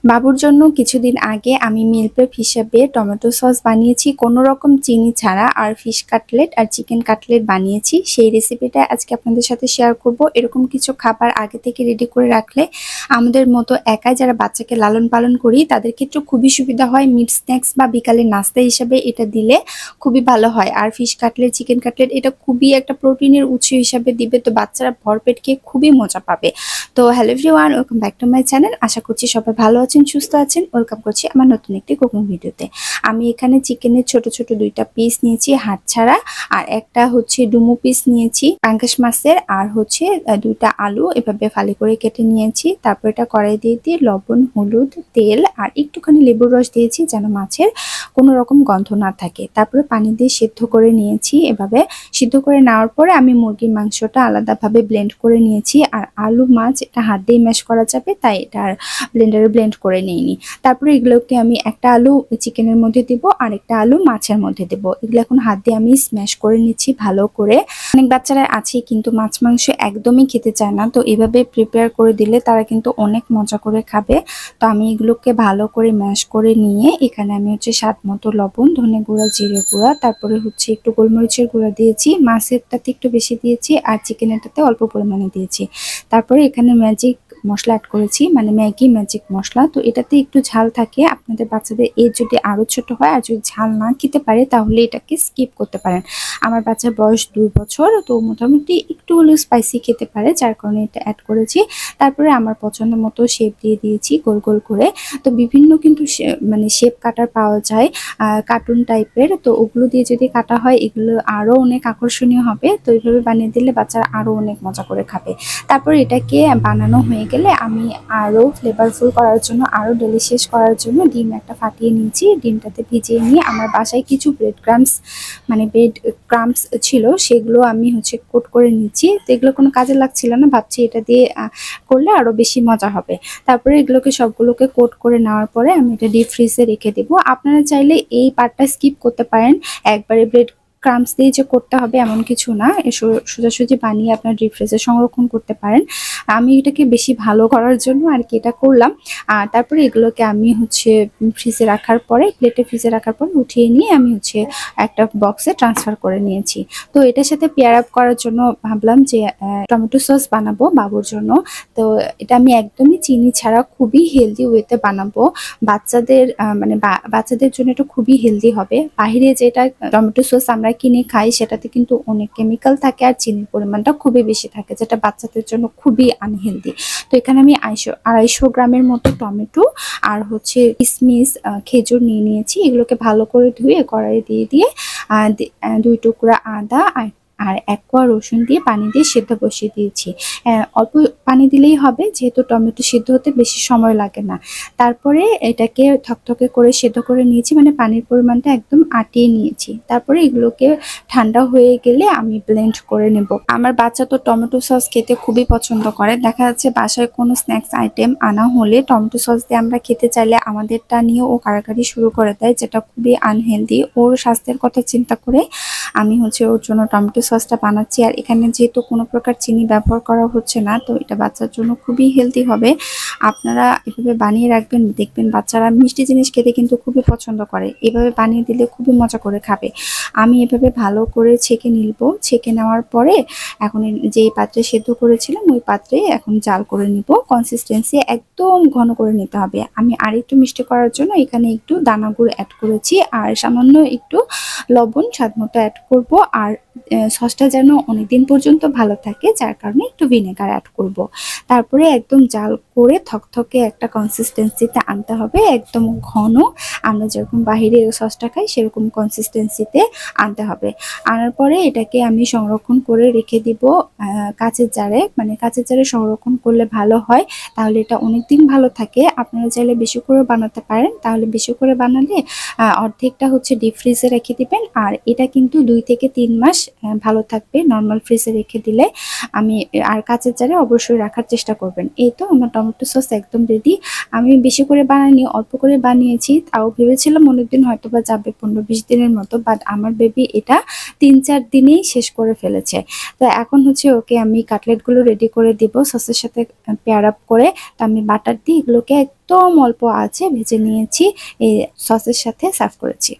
বাবুর জন্য কিছুদিন আগে আমি মিল প্রেপ হিসেবে টমেটো সস বানিয়েছি কোনো রকম চিনি ছাড়া, আর ফিশ কাটলেট আর চিকেন কাটলেট বানিয়েছি। সেই রেসিপিটা আজকে আপনাদের সাথে শেয়ার করব। এরকম কিছু খাবার আগে থেকে রেডি করে রাখলে আমাদের মতো একাই যারা বাচ্চাকে লালন পালন করি তাদের ক্ষেত্রে খুবই সুবিধা হয়। মিড স্ন্যাক্স বা বিকালের নাস্তা হিসেবে এটা দিলে খুবই ভালো হয়। আর ফিশ কাটলেট, চিকেন কাটলেট এটা খুবই একটা প্রোটিনের উৎস হিসাবে দিবে, তো বাচ্চারা ভরপেট খেয়ে খুবই মজা পাবে। তো hello everyone, welcome back to my channel. আশা করছি সবাই ভালো আছেন, সুস্থ আছেন। ওয়েলকাম করছি আমার নতুন একটি কুকিং ভিডিওতে। আমি এখানে চিকেনের ছোট ছোট দুইটা পিস নিয়েছি হাড় ছাড়া, আর একটা হচ্ছে ডুমু পিস নিয়েছি পাঙ্গাস মাছের, আর হচ্ছে দুইটা আলু এভাবে ফালি করে কেটে নিয়েছি। তারপর এটা কড়াই দিয়ে লবণ, হলুদ, তেল আর একটুখানি লেবুর রস দিয়েছি যেন মাছের কোনো রকম গন্ধ না থাকে। তারপরে পানি দিয়ে সিদ্ধ করে নিয়েছি। এভাবে সিদ্ধ করে নেওয়ার পরে আমি মুরগির মাংসটা আলাদাভাবে ব্লেন্ড করে নিয়েছি। আর আলু, মাছ এটা হাত দিয়ে ম্যাশ করা যাবে, তাই এটা আর ব্লেন্ডারে ব্লেন্ড করে নিইনি। তারপরে এগুলোকে আমি একটা আলু চিকেনের মধ্যে দিব আর একটা আলু মাছের মধ্যে দেব। এগুলো এখন হাত দিয়ে আমি স্ম্যাশ করে নিচ্ছি ভালো করে। অনেক বাচ্চারা আছে কিন্তু মাছ মাংস একদমই খেতে চায় না, তো এভাবে প্রিপেয়ার করে দিলে তারা কিন্তু অনেক মজা করে খাবে। তো আমি এগুলোকে ভালো করে ম্যাশ করে নিয়ে এখানে আমি হচ্ছে স্বাদ মতো লবণ, ধনে গুঁড়া, জিরে গুঁড়া, তারপরে হচ্ছে একটু গোলমরিচের গুঁড়া দিয়েছি, মাছেরটাতে একটু বেশি দিয়েছি আর চিকেনেরটাতে অল্প পরিমাণে দিয়েছি। তারপরে এখানে ম্যাজিক মশলা অ্যাড করেছি, মানে ম্যাগি ম্যাজিক মশলা। তো এটাতে একটু ঝাল থাকে, আপনাদের বাচ্চাদের এজ যদি আরো ছোট হয় আর যদি ঝাল না খেতে পারে তাহলে এটাকে স্কিপ করতে পারেন। আমার বাচ্চার বয়স 2 বছর, তো মোটামুটি একটু হলেও স্পাইসি খেতে পারে, যার কারণে এটা অ্যাড করেছি। তারপরে আমার পছন্দ মতো শেপ দিয়ে দিয়েছি গোল গোল করে। তো বিভিন্ন কিন্তু মানে শেপ কাটার পাওয়া যায় কার্টুন টাইপের, তো ওগুলো দিয়ে যদি কাটা হয় এগুলো আরো অনেক আকর্ষণীয় হবে। তো এইভাবে বানিয়ে দিলে বাচ্চারা আরো অনেক মজা করে খাবে। তারপর এটাকে বানানো হয়ে গেলে আমি আরো ফ্লেভারফুল করার জন্য, আরো ডেলিশিয়াস করার জন্য ডিম একটা ফাটিয়ে নিয়েছি। ডিমটাতে ভিজিয়ে নিয়ে আমার বাসায় কিছু ব্রেড ক্রাম্পস ছিল, সেগুলো আমি হচ্ছে কোট করে নিচ্ছি। তো এগুলো কোনো কাজে লাগছিল না, ভাবছি এটা দিয়ে করলে আরো বেশি মজা হবে। তারপরে এগুলোকে সবগুলোকে কোট করে নেওয়ার পরে আমি এটা ডিপ ফ্রিজে রেখে দেবো। আপনারা চাইলে এই পার্টটা স্কিপ করতে পারেন, একবারে ব্রেড ক্রাম্পস দিয়ে যে করতে হবে এমন কিছু না, সোজাসুজি বানিয়ে আপনার ডিপ ফ্রিজে সংরক্ষণ করতে পারেন। আমি এটাকে বেশি ভালো করার জন্য আর কি এটা করলাম। আর তারপরে এগুলোকে আমি হচ্ছে ফ্রিজে রাখার পরে, প্লেটে ফ্রিজে রাখার পর উঠিয়ে নিয়ে আমি হচ্ছে একটা বক্সে ট্রান্সফার করে নিয়েছি। তো এটার সাথে পেয়ার আপ করার জন্য ভাবলাম যে টমেটো সস বানাবো বাবুর জন্য। তো এটা আমি একদমই চিনি ছাড়া খুবই হেলদি ওয়েতে বানাবো বাচ্চাদের, মানে বাচ্চাদের জন্য এটা খুবই হেলদি হবে। বাহিরে যেটা টমেটো সস আমরা কিনে খাই সেটাতে কিন্তু অনেক কেমিক্যাল থাকে আর চিনির পরিমাণটা খুবই বেশি থাকে, যেটা বাচ্চাদের জন্য খুবই আনহেলদি। তো এখানে আমি 250 গ্রামের মতো টমেটো আর হচ্ছে কিশমিশ, খেজুর নিয়ে নিয়েছি। এগুলোকে ভালো করে ধুয়ে কড়াই দিয়ে 2 টুকরা আদা আর 1 কোয়া রসুন দিয়ে পানি দিয়ে সেদ্ধ বসিয়ে দিয়েছি। অল্প পানি দিলেই হবে, যেহেতু টমেটো সিদ্ধ হতে বেশি সময় লাগে না। তারপরে এটাকে থকথকে করে সেদ্ধ করে নিয়েছি, মানে পানির পরিমাণটা একদম আটিয়ে নিয়েছি। তারপরে এগুলোকে ঠান্ডা হয়ে গেলে আমি ব্লেন্ড করে নেব। আমার বাচ্চা তো টমেটো সস খেতে খুবই পছন্দ করে। দেখা যাচ্ছে বাসায় কোনো স্ন্যাক্স আইটেম আনা হলে টমেটো সস দিয়ে আমরা খেতে চাইলে আমাদেরটা নিয়ে ও কাড়াকাড়ি শুরু করে দেয়, যেটা খুবই আনহেলদি। ওর স্বাস্থ্যের কথা চিন্তা করে আমি হচ্ছে ওর জন্য টমেটো সসটা বানাচ্ছি। আর এখানে যেহেতু কোনো প্রকার চিনি ব্যবহার করা হচ্ছে না, তো এটা বাচ্চার জন্য খুবই হেলদি হবে। আপনারা এভাবে বানিয়ে রাখবেন, দেখবেন বাচ্চারা মিষ্টি জিনিস খেতে কিন্তু খুবই পছন্দ করে। এভাবে বানিয়ে দিলে খুবই মজা করে খাবে। আমি এভাবে ভালো করে ছেঁকে নিব। ছেঁকে নেওয়ার পরে এখন যে পাত্রে সেদ্ধ করেছিলাম ওই পাত্রে এখন জাল করে নিব। কনসিস্টেন্সি একদম ঘন করে নিতে হবে। আমি আর একটু মিষ্টি করার জন্য এখানে একটু দানা গুড় অ্যাড করেছি আর সামান্য একটু লবণ স্বাদ মতো অ্যাড করব। আর সসটা যেন অনেকদিন পর্যন্ত ভালো থাকে, যার কারণে একটু ভিনেগার অ্যাড করব। তারপরে একদম জাল করে থকথকে একটা কনসিস্টেন্সিতে আনতে হবে, একদম ঘন। আমরা যেরকম বাহিরে সসটা খাই সেরকম কনসিস্টেন্সিতে আনতে হবে। আনার পরে এটাকে আমি সংরক্ষণ করে রেখে দিব কাঁচের জারে। মানে কাঁচের জারে সংরক্ষণ করলে ভালো হয়, তাহলে এটা অনেকদিন ভালো থাকে। আপনারা চাইলে বেশি করে বানাতে পারেন, তাহলে বেশি করে বানালে অর্ধেকটা হচ্ছে ডিপ ফ্রিজে রেখে দিবেন। আর এটা কিন্তু 2 থেকে 3 মাস ভালো থাকবে নর্মাল ফ্রিজে রেখে দিলে। আমি আর কাঁচের জারে অবশ্যই রাখার চেষ্টা করবেন। এই তো আমার টমেটো সস একদম রেডি। আমি বেশি করে বানাইনি, অল্প করে বানিয়েছি। তাও ভেবেছিলাম অনেকদিন হয়তো বা যাবে, 15-20 দিনের মতো, বাট আমার বেবি এটা 3-4 দিনেই শেষ করে ফেলেছে। তো এখন হচ্ছে ওকে আমি কাটলেটগুলো রেডি করে দিব সসের সাথে পেয়ার আপ করে। তো আমি বাটার দিয়ে এগুলোকে একদম অল্প আঁচে ভেজে নিয়েছি, এই সসের সাথে সার্ভ করেছি।